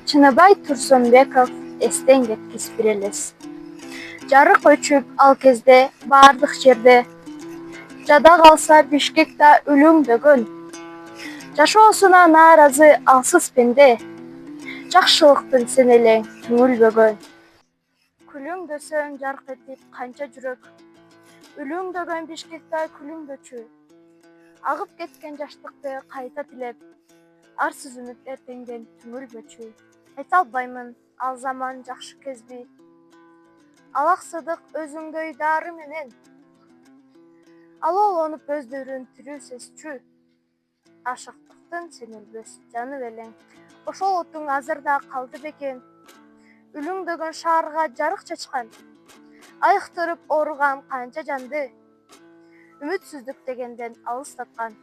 Чыныбай Турсунбеков эстен кеткис бир элес. Жарык өчүп ал кезде баардык жерде. Жада калса Бишкекте өлүмдөгөн. Жашоосуна нааразы алсыз пенде. Жакшылыктын сен элең түңүлбөгөн. Күлүңдөсөң жарк этип канча жүрөк. Үлүңдөгөн Бишкекте күлүңдөчү. Агып кеткен жаштыкты кайта тилеп, арсыз үмүт эртеңден түңүлбөчү. Айта албаймын, ал заман жакшы кезби. Алаксыдык өзүңдөй дары менен. Ал оолонуп өздөрүн тирүү сезчү. Ашыктыктын сен өлбөс жаны белең. Ошол отуң азыр да калды бекен. Үлүңдөгөн шаарга жарык чачкан. Айыктырып ооруган канча жанды. Үмүтсүздүк дегенден алыстаткан.